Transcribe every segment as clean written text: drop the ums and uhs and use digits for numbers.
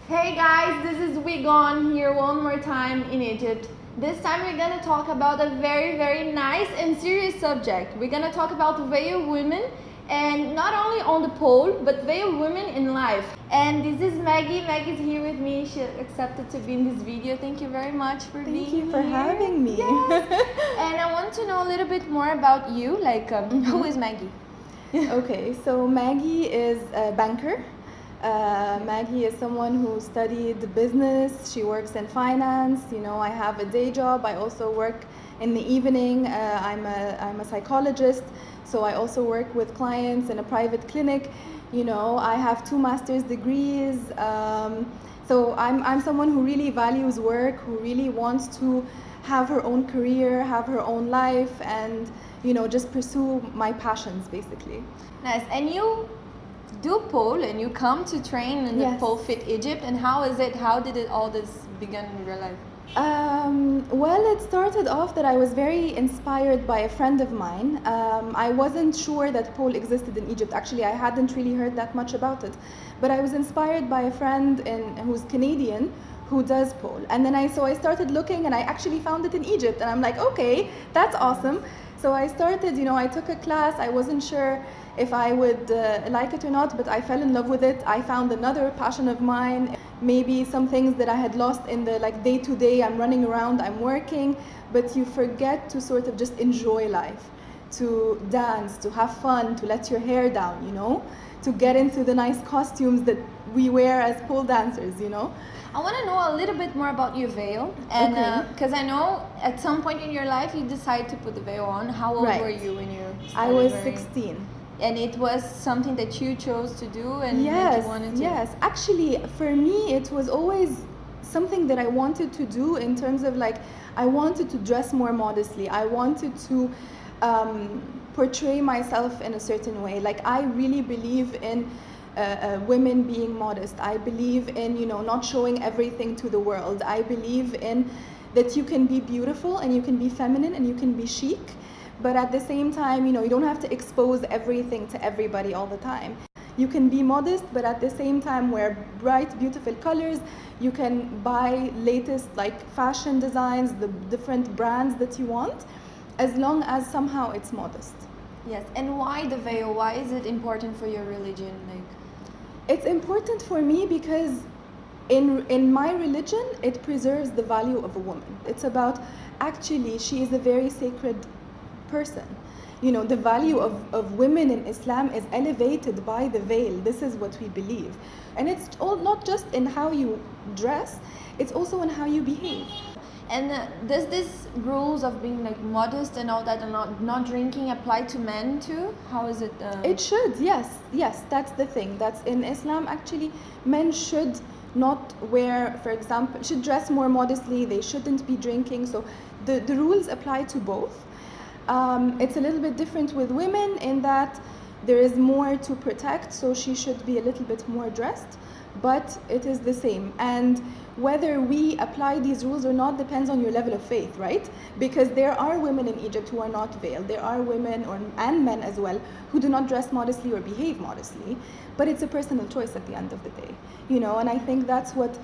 Hey guys, this is Wigon here one more time in Egypt. This time we're gonna talk about a very nice and serious subject. We're gonna talk about veiled women, and not only on the pole, but veiled women in life. And this is Maggie. Maggie's here with me. She accepted to be in this video. Thank you very much for being here. Thank you for having me. Yes. And I want to know a little bit more about you. Who is Maggie? Okay, so Maggie is a banker. Maggie is someone who studied business. She works in finance. I have a day job. I also work in the evening. I'm a psychologist, so I also work with clients in a private clinic. I have 2 master's degrees. So I'm someone who really values work, who really wants to have her own career, have her own life, and just pursue my passions basically. Nice. And you do pole and you come to train in the Yes. Pole Fit Egypt, and how is it? How did it all this begin in your life? Well, it started off that I was very inspired by a friend of mine. I wasn't sure that pole existed in Egypt. Actually, I hadn't really heard that much about it. But I was inspired by a friend who's Canadian who does pole. And then I started looking, and I actually found it in Egypt. And I'm like, okay, that's awesome. So I started, I took a class. I wasn't sure if I would like it or not, but I fell in love with it. I found another passion of mine, maybe some things that I had lost in the day to day. I'm running around, I'm working, but you forget to sort of just enjoy life, to dance, to have fun, to let your hair down, to get into the nice costumes that we wear as pole dancers, I want to know a little bit more about your veil, and Okay. because I know at some point in your life you decided to put the veil on. How old Right. were you when you I started was wearing? 16. And it was something that you chose to do, and that Yes, you wanted to. yes. Actually, for me, it was always something that I wanted to do in terms of I wanted to dress more modestly. I wanted to portray myself in a certain way. I really believe in women being modest. I believe in, not showing everything to the world. I believe in that you can be beautiful and you can be feminine and you can be chic. But at the same time, you don't have to expose everything to everybody all the time. You can be modest, but at the same time wear bright, beautiful colors. You can buy latest fashion designs, the different brands that you want, as long as somehow it's modest. Yes. And why the veil? Why is it important for your religion? It's important for me because in my religion, it preserves the value of a woman. It's about, actually, she is a very sacred person. The value of women in Islam is elevated by the veil. This is what we believe. And it's all not just in how you dress, it's also in how you behave. And does this rules of being modest and all that, and not drinking, apply to men too? How is it? It should, yes, that's the thing. That's in Islam, actually, men should not wear, for example, should dress more modestly. They shouldn't be drinking. So the rules apply to both. It's a little bit different with women in that there is more to protect, so she should be a little bit more dressed, but it is the same. And whether we apply these rules or not depends on your level of faith, right? Because there are women in Egypt who are not veiled. There are women and men as well who do not dress modestly or behave modestly, but it's a personal choice at the end of the day, and I think that's what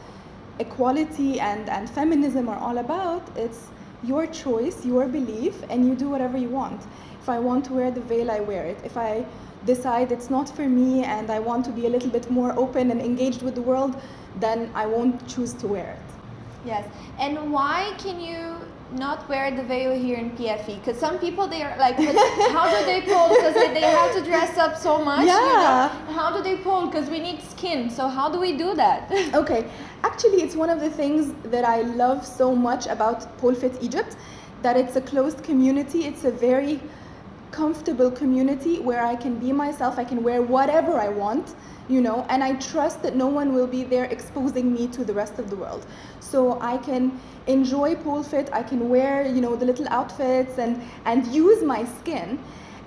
equality and feminism are all about. It's your choice, your belief, and you do whatever you want. If I want to wear the veil, I wear it. If I decide it's not for me and I want to be a little bit more open and engaged with the world, then I won't choose to wear it. Yes. And why can you not wear the veil here in PFE? Because some people, they are like, but how do they pole? Because they have to dress up so much. Yeah. How do they pole? Because we need skin. So how do we do that? Okay, actually, it's one of the things that I love so much about Pole Fit Egypt, that it's a closed community. It's a very comfortable community where I can be myself. I can wear whatever I want, and I trust that no one will be there exposing me to the rest of the world. So I can enjoy pole fit. I can wear, the little outfits and use my skin.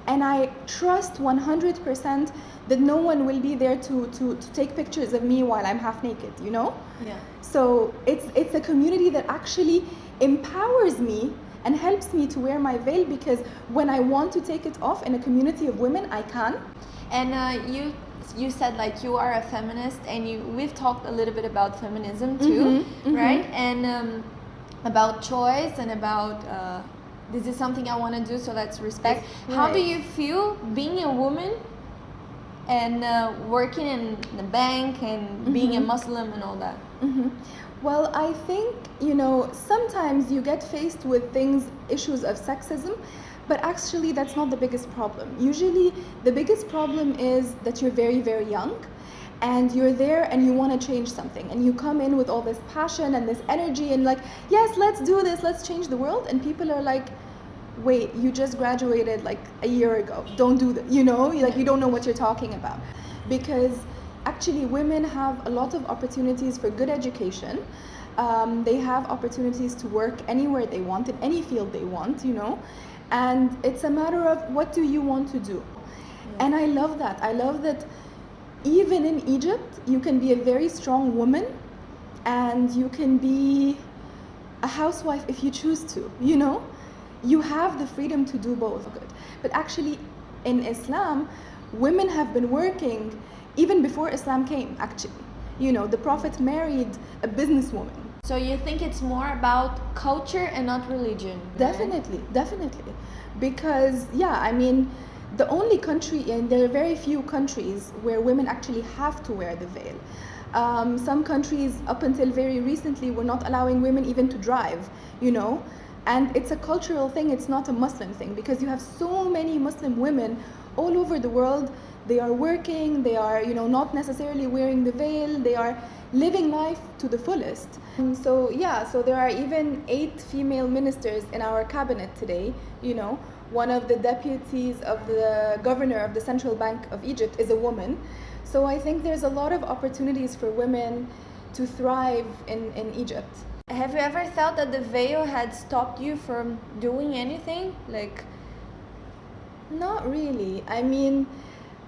And I trust 100% that no one will be there to take pictures of me while I'm half naked, Yeah. So it's a community that actually empowers me and helps me to wear my veil, because when I want to take it off in a community of women, I can. And you you said like you are a feminist, and we've talked a little bit about feminism too, right? And about choice and about this is something I want to do, so let's respect. Right. How do you feel being a woman and working in the bank and being a Muslim and all that? Well, I think, sometimes you get faced with issues of sexism, but actually that's not the biggest problem. Usually the biggest problem is that you're very, very young, and you're there and you want to change something, and you come in with all this passion and this energy and like, yes, let's do this, let's change the world, and people are like, wait, you just graduated like a year ago, don't do that, like you don't know what you're talking about. Because actually women have a lot of opportunities for good education. They have opportunities to work anywhere they want, in any field they want, and it's a matter of what do you want to do. And I love that even in Egypt you can be a very strong woman, and you can be a housewife if you choose to, you have the freedom to do both. But actually in Islam, women have been working even before Islam came, actually. The Prophet married a businesswoman. So you think it's more about culture and not religion? Definitely. Because, the only country, and there are very few countries where women actually have to wear the veil. Some countries, up until very recently, were not allowing women even to drive, And it's a cultural thing, it's not a Muslim thing, because you have so many Muslim women all over the world. They are working, they are, not necessarily wearing the veil, they are living life to the fullest. So there are even 8 female ministers in our cabinet today, One of the deputies of the governor of the Central Bank of Egypt is a woman. So I think there's a lot of opportunities for women to thrive in Egypt. Have you ever felt that the veil had stopped you from doing anything? Not really.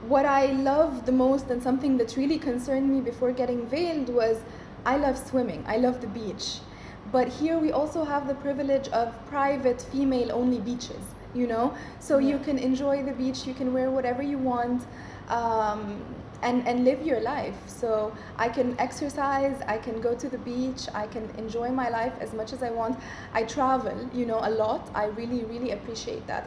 What I loved the most, and something that really concerned me before getting veiled, was I love swimming. I love the beach. But here we also have the privilege of private female-only beaches, So you can enjoy the beach, you can wear whatever you want, and live your life. So I can exercise, I can go to the beach, I can enjoy my life as much as I want. I travel, a lot. I really, really appreciate that.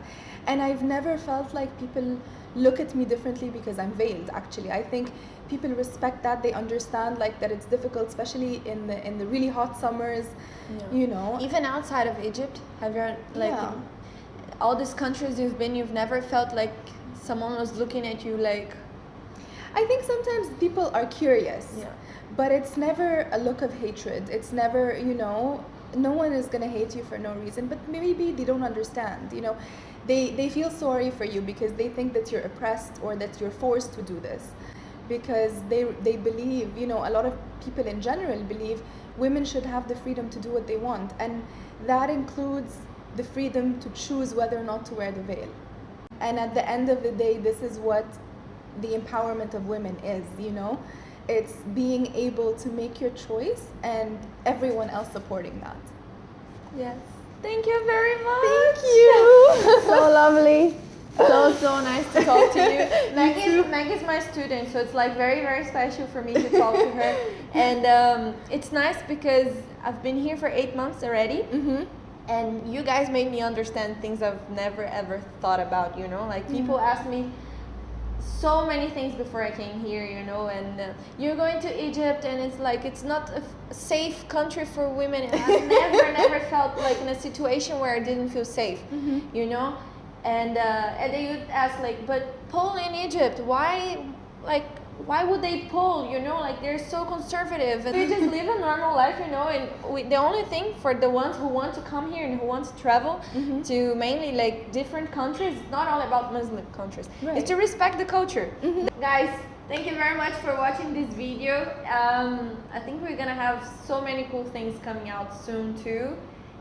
And I've never felt like people look at me differently because I'm veiled, actually. I think people respect that. They understand that it's difficult, especially in the really hot summers, Even outside of Egypt, have you all these countries you've been, you've never felt like someone was looking at you like... I think sometimes people are curious, but it's never a look of hatred. It's never, no one is going to hate you for no reason, but maybe they don't understand, They feel sorry for you because they think that you're oppressed or that you're forced to do this. Because they believe, a lot of people in general believe women should have the freedom to do what they want. And that includes the freedom to choose whether or not to wear the veil. And at the end of the day, this is what the empowerment of women is, It's being able to make your choice and everyone else supporting that. Yes. Thank you very much. Thank you. So lovely. So nice to talk to you. Maggie's my student, so it's very, very special for me to talk to her. And it's nice because I've been here for 8 months already. And you guys made me understand things I've never ever thought about, People ask me so many things before I came here, and you're going to Egypt and it's not a safe country for women, and I've never felt in a situation where I didn't feel safe, and they would ask but poll in Egypt, why would they poll, they're so conservative, and we just live a normal life, and the only thing for the ones who want to come here and who want to travel to mainly different countries, it's not all about Muslim countries, it's to respect the culture. Guys, thank you very much for watching this video. I think we're gonna have so many cool things coming out soon too,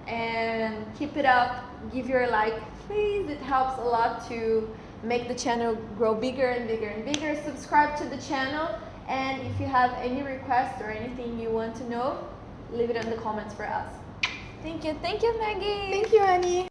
and keep it up, give your like, please, it helps a lot to make the channel grow bigger and bigger and bigger. Subscribe to the channel, and if you have any requests or anything you want to know, leave it in the comments for us. Thank you, Maggie. Thank you, Annie.